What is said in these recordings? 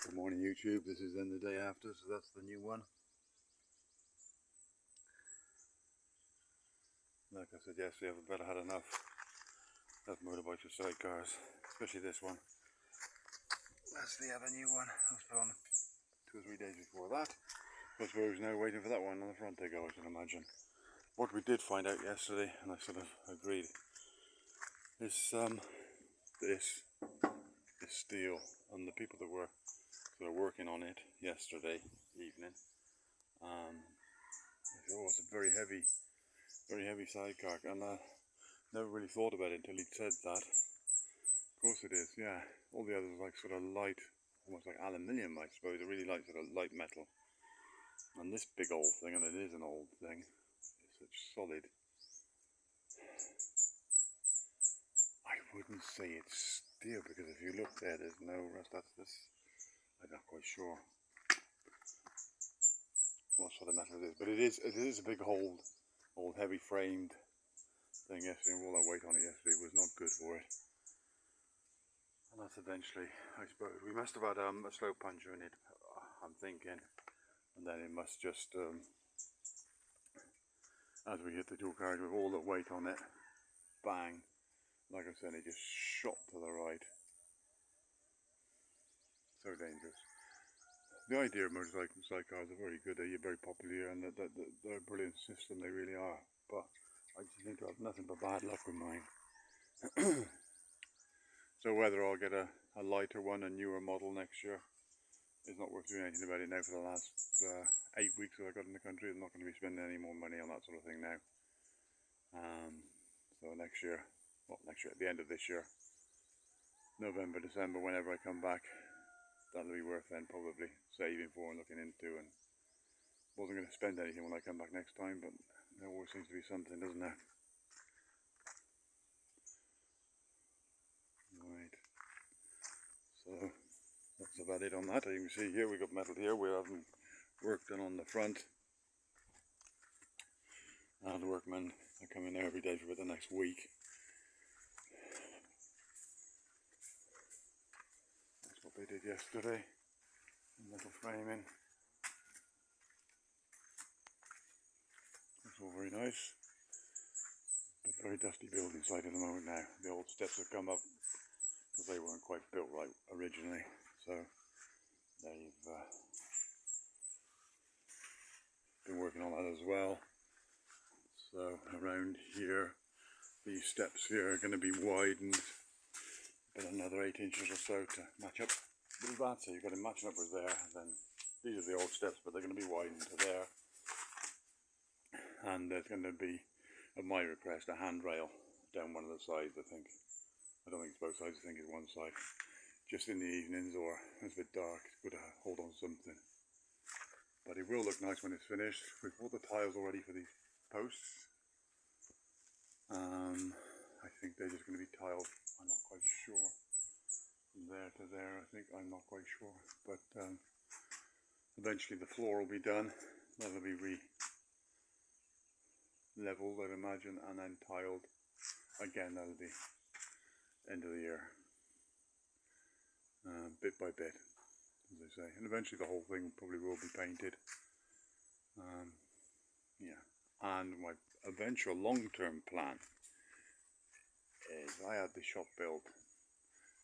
Good morning YouTube, this is then the day after, so that's the new one. Like I said yesterday, I've about had enough of motorbikes or sidecars, especially this one. That's the other new one. I was put on 2 or 3 days before that. I suppose now waiting for that one on the front to go, I can imagine. What we did find out yesterday, and I sort of agreed, is this steel, and the people that were sort of working on it yesterday evening, it was a very heavy sidecar, and I never really thought about it until he said that. Of course it is, yeah. All the others are like sort of light, almost like aluminium, I suppose, a really light sort of light metal. And this big old thing, and it is an old thing, it's such solid. I wouldn't say it's steel, because if you look there, there's no rust. That's this. I'm not quite sure what sort of metal it is, but it is a big old heavy framed thing yesterday, and all that weight on it yesterday was not good for it. And that's eventually, I suppose, we must have had a slope puncher in it, I'm thinking, and then it must just, as we hit the dual carriage with all the weight on it, bang, like I said, it just shot to the right. So dangerous. The idea of motorcycle sidecars are very good, they're very popular here, and they're a brilliant system, they really are, but I just seem to have nothing but bad luck with mine. So whether I'll get a lighter one, a newer model next year, is not worth doing anything about it now. For the last 8 weeks that I got in the country, I'm not going to be spending any more money on that sort of thing now. So next year, at the end of this year, November, December, whenever I come back, that'll be worth then probably saving for and looking into. And wasn't going to spend anything when I come back next time, but there always seems to be something, doesn't there? Right. So that's about it on that. As you can see here, we've got metal here. We're having work done on the front. And the workmen are coming there every day for about the next week. That's what they did yesterday. Metal framing. That's all very nice. But very dusty building site at the moment now. The old steps have come up because they weren't quite built right originally. So they've been working on that as well. So around here, these steps here are going to be widened about another 8 inches or so to match up with that. So you've got to match up with there. Then these are the old steps, but they're going to be widened to there. And there's going to be, at my request, a handrail down one of the sides, I think. I don't think it's both sides, I think it's one side. Just in the evenings, or when it's a bit dark, it's good to hold on to something. But it will look nice when it's finished. We've bought the tiles already for these posts. I think they're just going to be tiled. I'm not quite sure. From there to there, I think, I'm not quite sure. But eventually the floor will be done. That'll be leveled, I'd imagine, and then tiled. Again, that'll be end of the year. Bit by bit, as they say. And eventually the whole thing probably will be painted. Yeah. And my eventual long-term plan is I had the shop built,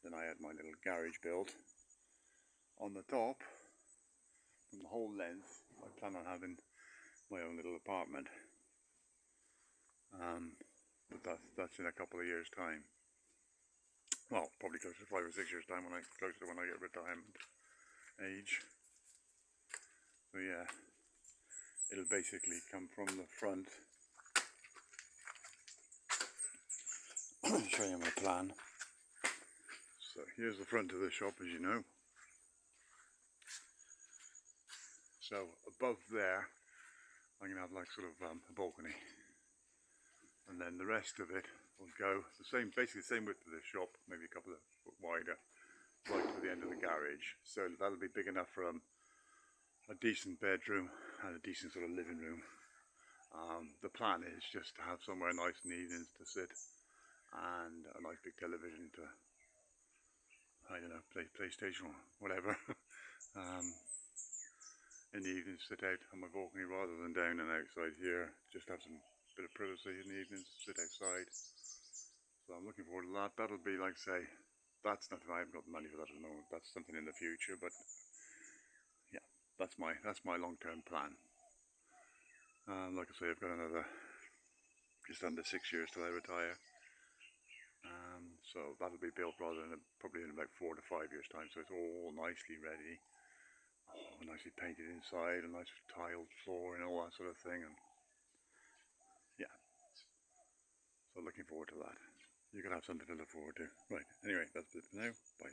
then I had my little garage built. On the top, from the whole length, I plan on having my own little apartment. But that's in a couple of years' time. Well, probably closer to 5 or 6 years' time, closer to when I get retirement age. So yeah, it'll basically come from the front. I'll show you my plan. So here's the front of the shop, as you know. So above there, I'm going to have like sort of a balcony. And then the rest of it will go the same, basically the same width of the shop, maybe a couple of foot wider, right to the end of the garage. So that'll be big enough for a decent bedroom and a decent sort of living room. The plan is just to have somewhere nice in the evenings to sit, and a nice big television to, I don't know, play PlayStation or whatever. In the evenings, sit out on my balcony rather than down and outside here. Just have some bit of privacy in the evenings, sit outside. So I'm looking forward to that. That'll be, like say, that's nothing. I haven't got the money for that at the moment. That's something in the future, but yeah, that's my long-term plan. Like I say, I've got another just under 6 years till I retire. So that'll be built probably in about 4 to 5 years time. So it's all nicely ready, nicely painted inside, a nice tiled floor and all that sort of thing. And yeah, so looking forward to that. You can have something to look forward to. Right. Anyway, that's it for now. Bye.